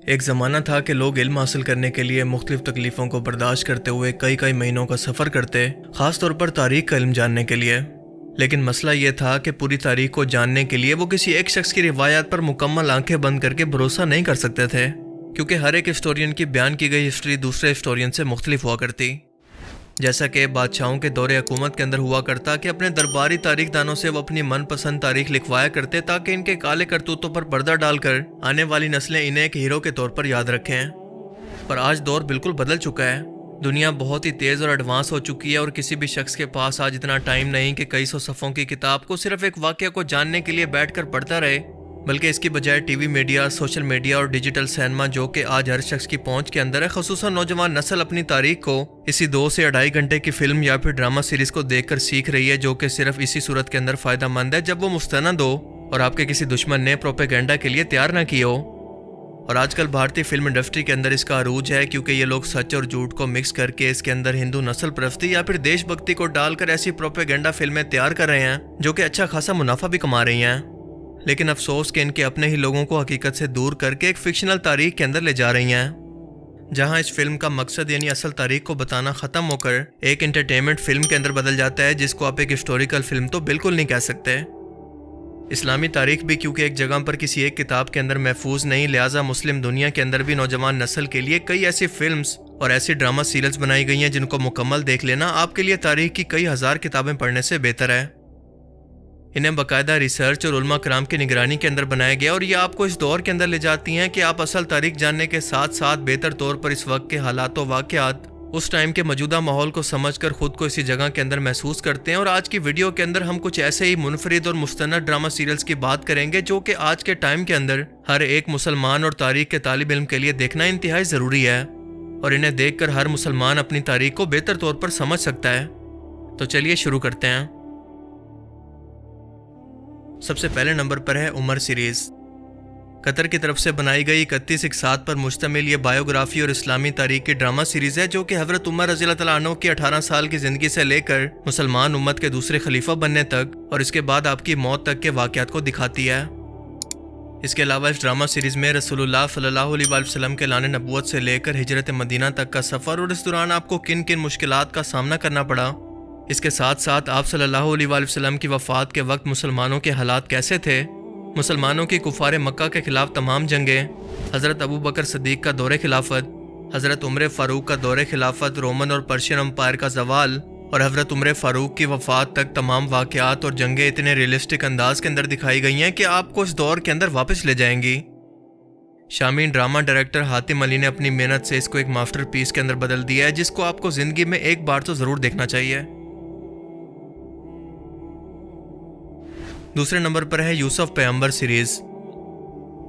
ایک زمانہ تھا کہ لوگ علم حاصل کرنے کے لیے مختلف تکلیفوں کو برداشت کرتے ہوئے کئی مہینوں کا سفر کرتے، خاص طور پر تاریخ کا علم جاننے کے لیے۔ لیکن مسئلہ یہ تھا کہ پوری تاریخ کو جاننے کے لیے وہ کسی ایک شخص کی روایات پر مکمل آنکھیں بند کر کے بھروسہ نہیں کر سکتے تھے، کیونکہ ہر ایک ہسٹورین کی بیان کی گئی ہسٹری دوسرے ہسٹورین سے مختلف ہوا کرتی۔ جیسا کہ بادشاہوں کے دور حکومت کے اندر ہوا کرتا کہ اپنے درباری تاریخ دانوں سے وہ اپنی من پسند تاریخ لکھوایا کرتے تاکہ ان کے کالے کرتوتوں پر پردہ ڈال کر آنے والی نسلیں انہیں ایک ہیرو کے طور پر یاد رکھیں۔ پر آج دور بالکل بدل چکا ہے۔ دنیا بہت ہی تیز اور ایڈوانس ہو چکی ہے، اور کسی بھی شخص کے پاس آج اتنا ٹائم نہیں کہ کئی سو صفحوں کی کتاب کو صرف ایک واقعہ کو جاننے کے لیے بیٹھ کر پڑھتا رہے، بلکہ اس کی بجائے T V media, social media اور ڈیجیٹل سینما جو کہ آج ہر شخص کی پہنچ کے اندر ہے، خصوصاً نوجوان نسل اپنی تاریخ کو اسی 2 سے 2.5 گھنٹے کی فلم یا پھر ڈرامہ سیریز کو دیکھ کر سیکھ رہی ہے، جو کہ صرف اسی صورت کے اندر فائدہ مند ہے جب وہ مستند ہو اور آپ کے کسی دشمن نے پروپیگنڈا کے لیے تیار نہ کی ہو۔ اور آج کل بھارتی فلم انڈسٹری کے اندر اس کا عروج ہے، کیونکہ یہ لوگ سچ اور جھوٹ کو مکس کر کے اس کے اندر ہندو نسل پرستی یا پھر دیش بھکتی کو ڈال کر ایسی پروپیگنڈا فلمیں تیار کر رہے ہیں جو کہ اچھا خاصا منافع بھی کما رہی ہیں۔ لیکن افسوس کہ ان کے اپنے ہی لوگوں کو حقیقت سے دور کر کے ایک فکشنل تاریخ کے اندر لے جا رہی ہیں، جہاں اس فلم کا مقصد یعنی اصل تاریخ کو بتانا ختم ہو کر ایک انٹرٹینمنٹ فلم کے اندر بدل جاتا ہے، جس کو آپ ایک ہسٹوریکل فلم تو بالکل نہیں کہہ سکتے۔ اسلامی تاریخ بھی کیونکہ ایک جگہ پر کسی ایک کتاب کے اندر محفوظ نہیں، لہٰذا مسلم دنیا کے اندر بھی نوجوان نسل کے لیے کئی ایسی فلمز اور ایسی ڈرامہ سیریلز بنائی گئی ہیں جن کو مکمل دیکھ لینا آپ کے لیے تاریخ کی کئی ہزار کتابیں پڑھنے سے بہتر ہے۔ انہیں باقاعدہ ریسرچ اور علماء کرام کی نگرانی کے اندر بنایا گیا، اور یہ آپ کو اس دور کے اندر لے جاتی ہیں کہ آپ اصل تاریخ جاننے کے ساتھ ساتھ بہتر طور پر اس وقت کے حالات و واقعات، اس ٹائم کے موجودہ ماحول کو سمجھ کر خود کو اسی جگہ کے اندر محسوس کرتے ہیں۔ اور آج کی ویڈیو کے اندر ہم کچھ ایسے ہی منفرد اور مستند ڈرامہ سیریلز کی بات کریں گے جو کہ آج کے ٹائم کے اندر ہر ایک مسلمان اور تاریخ کے طالب علم کے لیے دیکھنا انتہائی ضروری ہے، اور انہیں دیکھ کر ہر مسلمان اپنی تاریخ کو بہتر طور پر سمجھ سکتا ہے۔ تو چلیے شروع کرتے ہیں۔ سب سے پہلے نمبر پر ہے عمر سیریز۔ قطر کی طرف سے بنائی گئی 31 اقساط پر مشتمل یہ بایوگرافی اور اسلامی تاریخ کی ڈرامہ سیریز ہے، جو کہ حضرت عمر رضی اللہ تعالیٰ عنہ کی 18 سال کی زندگی سے لے کر مسلمان امت کے دوسرے خلیفہ بننے تک اور اس کے بعد آپ کی موت تک کے واقعات کو دکھاتی ہے۔ اس کے علاوہ اس ڈرامہ سیریز میں رسول اللہ صلی اللہ علیہ وآلہ وسلم کے اعلان نبوت سے لے کر ہجرت مدینہ تک کا سفر، اور اس دوران آپ کو کن کن مشکلات کا سامنا کرنا پڑا، اس کے ساتھ ساتھ آپ صلی اللہ علیہ وآلہ وسلم کی وفات کے وقت مسلمانوں کے حالات کیسے تھے، مسلمانوں کی کفار مکہ کے خلاف تمام جنگیں، حضرت ابو بکر صدیق کا دور خلافت، حضرت عمر فاروق کا دور خلافت، رومن اور پرشین امپائر کا زوال، اور حضرت عمر فاروق کی وفات تک تمام واقعات اور جنگیں اتنے ریئلسٹک انداز کے اندر دکھائی گئی ہیں کہ آپ کو اس دور کے اندر واپس لے جائیں گی۔ شامی ڈرامہ ڈائریکٹر حاتم علی نے اپنی محنت سے اس کو ایک ماسٹر پیس کے اندر بدل دیا ہے، جس کو آپ کو زندگی میں ایک بار تو ضرور دیکھنا چاہیے۔ دوسرے نمبر پر ہے یوسف پیغمبر سیریز۔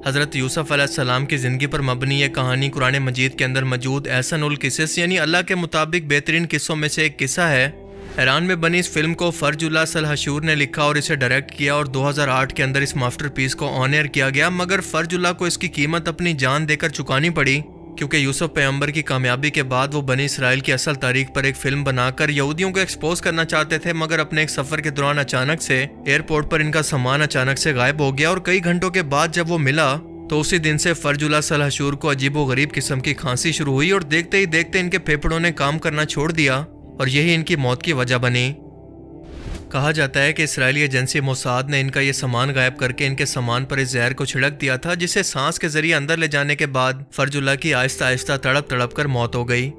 حضرت یوسف علیہ السلام کی زندگی پر مبنی یہ کہانی قرآن مجید کے اندر موجود احسن القصص یعنی اللہ کے مطابق بہترین قصوں میں سے ایک قصہ ہے۔ ایران میں بنی اس فلم کو فرج اللہ سلحشور نے لکھا اور اسے ڈائریکٹ کیا، اور 2008 کے اندر اس ماسٹر پیس کو آن ایئر کیا گیا، مگر فرج اللہ کو اس کی قیمت اپنی جان دے کر چکانی پڑی، کیونکہ یوسف پیغمبر کی کامیابی کے بعد وہ بنی اسرائیل کی اصل تاریخ پر ایک فلم بنا کر یہودیوں کو ایکسپوز کرنا چاہتے تھے، مگر اپنے ایک سفر کے دوران اچانک سے ایئرپورٹ پر ان کا سامان اچانک سے غائب ہو گیا، اور کئی گھنٹوں کے بعد جب وہ ملا تو اسی دن سے فرج اللہ سلحشور کو عجیب و غریب قسم کی کھانسی شروع ہوئی، اور دیکھتے ہی دیکھتے ان کے پھیپھڑوں نے کام کرنا چھوڑ دیا، اور یہی ان کی موت کی وجہ بنی۔ کہا جاتا ہے کہ اسرائیلی ایجنسی موساد نے ان کا یہ سامان غائب کر کے ان کے سامان پر اس زہر کو چھڑک دیا تھا، جسے سانس کے ذریعے اندر لے جانے کے بعد فرج اللہ کی آہستہ آہستہ تڑپ تڑپ کر موت ہو گئی۔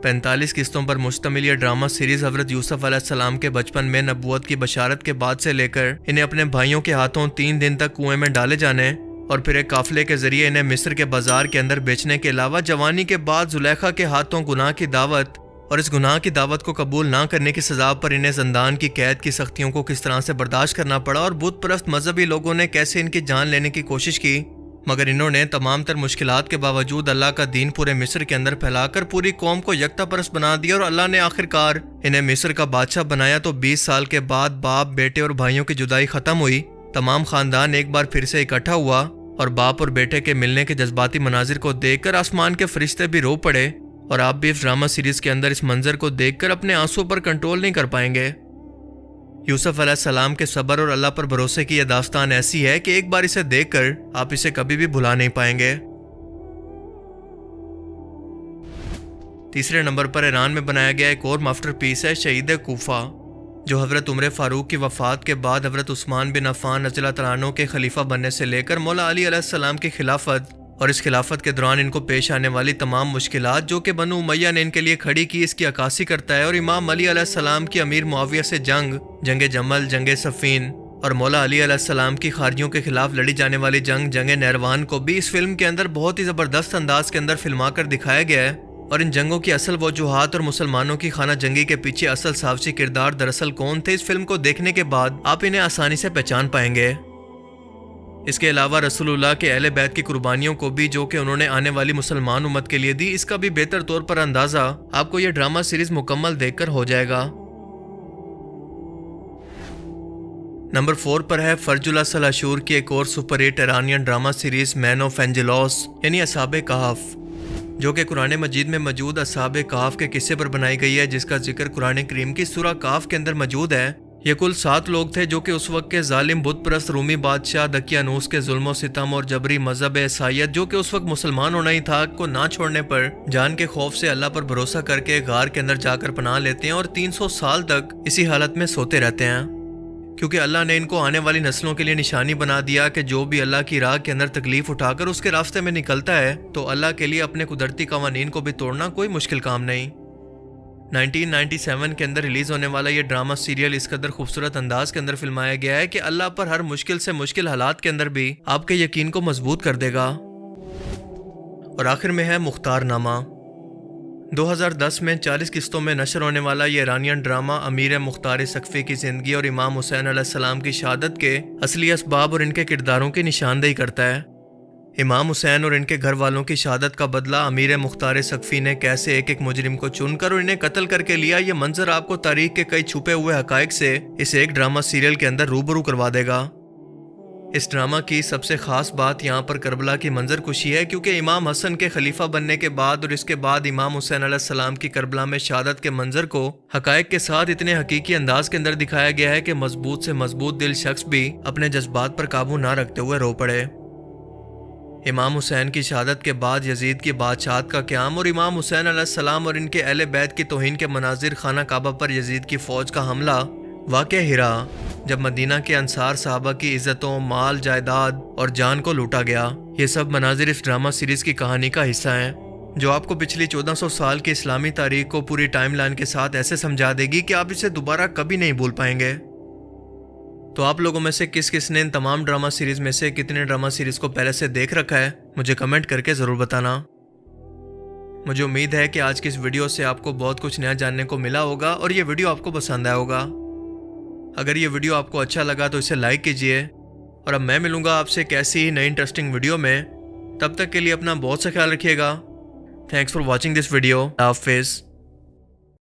45 قسطوں پر مشتمل یہ ڈرامہ سیریز حضرت یوسف علیہ السلام کے بچپن میں نبوت کی بشارت کے بعد سے لے کر انہیں اپنے بھائیوں کے ہاتھوں 3 دن تک کنویں میں ڈالے جانے اور پھر ایک قافلے کے ذریعے انہیں مصر کے بازار کے اندر بیچنے کے علاوہ جوانی کے بعد زلیخا کے ہاتھوں گناہ کی دعوت اور اس گناہ کی دعوت کو قبول نہ کرنے کی سزا پر انہیں زندان کی قید کی سختیوں کو کس طرح سے برداشت کرنا پڑا، اور بت پرست مذہبی لوگوں نے کیسے ان کی جان لینے کی کوشش کی، مگر انہوں نے تمام تر مشکلات کے باوجود اللہ کا دین پورے مصر کے اندر پھیلا کر پوری قوم کو یکتا پرست بنا دیا، اور اللہ نے آخر کار انہیں مصر کا بادشاہ بنایا۔ تو 20 سال کے بعد باپ بیٹے اور بھائیوں کی جدائی ختم ہوئی، تمام خاندان ایک بار پھر سے اکٹھا ہوا، اور باپ اور بیٹے کے ملنے کے جذباتی مناظر کو دیکھ کر آسمان کے فرشتے بھی رو پڑے، اور آپ بھی اس ڈرامہ سیریز کے اندر اس منظر کو دیکھ کر اپنے آنسوں پر کنٹرول نہیں کر پائیں گے۔ یوسف علیہ السلام کے صبر اور اللہ پر بھروسے کی یہ داستان ایسی ہے کہ ایک بار اسے دیکھ کر آپ اسے کبھی بھی بھلا نہیں پائیں گے۔ تیسرے نمبر پر ایران میں بنایا گیا ایک اور ماسٹر پیس ہے شہید کوفہ، جو حضرت عمر فاروق کی وفات کے بعد حضرت عثمان بن عفان رضی اللہ تعالیٰ عنہ کے خلیفہ بننے سے لے کر مولا علی علیہ السلام کی خلافت اور اس خلافت کے دوران ان کو پیش آنے والی تمام مشکلات جو کہ بنو امیہ نے ان کے لیے کھڑی کی، اس کی عکاسی کرتا ہے، اور امام علی علیہ السلام کی امیر معاویہ سے جنگ جمل، جنگ صفین اور مولا علی علیہ السلام کی خارجیوں کے خلاف لڑی جانے والی جنگ نیروان کو بھی اس فلم کے اندر بہت ہی زبردست انداز کے اندر فلما کر دکھایا گیا ہے۔ اور ان جنگوں کی اصل وجوہات اور مسلمانوں کی خانہ جنگی کے پیچھے اصل سازشی کردار دراصل کون تھے، اس فلم کو دیکھنے کے بعد آپ انہیں آسانی سے پہچان پائیں گے۔ اس کے علاوہ رسول اللہ کے اہل بیت کی قربانیوں کو بھی جو کہ انہوں نے آنے والی مسلمان امت کے لیے دی، اس کا بھی بہتر طور پر اندازہ آپ کو یہ ڈرامہ سیریز مکمل دیکھ کر ہو جائے گا۔ نمبر 4 پر ہے فرج اللہ سلاشور کی ایک اور super hit Iranian drama series man of angels یعنی اصحاب کہف، جو کہ قرآن مجید میں موجود اصحاب کہف کے قصے پر بنائی گئی ہے، جس کا ذکر قرآن کریم کی سورہ کہف کے اندر موجود ہے۔ یہ کل 7 لوگ تھے جو کہ اس وقت کے ظالم بت پرست رومی بادشاہ دقیانوس کے ظلم و ستم اور جبری مذہب عیسائیت، جو کہ اس وقت مسلمان ہونا ہی تھا، کو نہ چھوڑنے پر جان کے خوف سے اللہ پر بھروسہ کر کے غار کے اندر جا کر پناہ لیتے ہیں اور 300 سال تک اسی حالت میں سوتے رہتے ہیں، کیونکہ اللہ نے ان کو آنے والی نسلوں کے لیے نشانی بنا دیا کہ جو بھی اللہ کی راہ کے اندر تکلیف اٹھا کر اس کے راستے میں نکلتا ہے تو اللہ کے لیے اپنے قدرتی قوانین کو بھی توڑنا کوئی مشکل کام نہیں۔ 1997 کے اندر ریلیز ہونے والا یہ ڈرامہ سیریل اس قدر خوبصورت انداز کے اندر فلمایا گیا ہے کہ اللہ پر ہر مشکل سے مشکل حالات کے اندر بھی آپ کے یقین کو مضبوط کر دے گا۔ اور آخر میں ہے مختار نامہ۔ 2010 میں 40 قسطوں میں نشر ہونے والا یہ ایرانین ڈرامہ امیر مختار سقفی کی زندگی اور امام حسین علیہ السلام کی شہادت کے اصلی اسباب اور ان کے کرداروں کی نشاندہی کرتا ہے۔ امام حسین اور ان کے گھر والوں کی شہادت کا بدلہ امیر مختار سقفی نے کیسے ایک ایک مجرم کو چن کر اور انہیں قتل کر کے لیا، یہ منظر آپ کو تاریخ کے کئی چھپے ہوئے حقائق سے اس ایک ڈرامہ سیریل کے اندر روبرو کروا دے گا۔ اس ڈرامہ کی سب سے خاص بات یہاں پر کربلا کی منظر کشی ہے، کیونکہ امام حسن کے خلیفہ بننے کے بعد اور اس کے بعد امام حسین علیہ السلام کی کربلا میں شہادت کے منظر کو حقائق کے ساتھ اتنے حقیقی انداز کے اندر دکھایا گیا ہے کہ مضبوط سے مضبوط دل شخص بھی اپنے جذبات پر قابو نہ رکھتے ہوئے رو پڑے۔ امام حسین کی شہادت کے بعد یزید کی بادشاہت کا قیام اور امام حسین علیہ السلام اور ان کے اہل بیت کی توہین کے مناظر، خانہ کعبہ پر یزید کی فوج کا حملہ، واقعہ ہرا جب مدینہ کے انصار صحابہ کی عزتوں، مال، جائیداد اور جان کو لوٹا گیا، یہ سب مناظر اس ڈرامہ سیریز کی کہانی کا حصہ ہیں، جو آپ کو پچھلی 1400 سال کی اسلامی تاریخ کو پوری ٹائم لائن کے ساتھ ایسے سمجھا دے گی کہ آپ اسے دوبارہ کبھی نہیں بھول پائیں گے۔ تو آپ لوگوں میں سے کس نے ان تمام ڈرامہ سیریز میں سے کتنے ڈرامہ سیریز کو پہلے سے دیکھ رکھا ہے، مجھے کمنٹ کر کے ضرور بتانا۔ مجھے امید ہے کہ آج کی اس ویڈیو سے آپ کو بہت کچھ نیا جاننے کو ملا ہوگا اور یہ ویڈیو آپ کو پسند آیا ہوگا۔ اگر یہ ویڈیو آپ کو اچھا لگا تو اسے لائک کیجئے، اور اب میں ملوں گا آپ سے ایک ایسی ہی نئی انٹرسٹنگ ویڈیو میں۔ تب تک کے لیے اپنا بہت سا خیال رکھیے گا۔ Thanks for watching this video. اللہ حافظ۔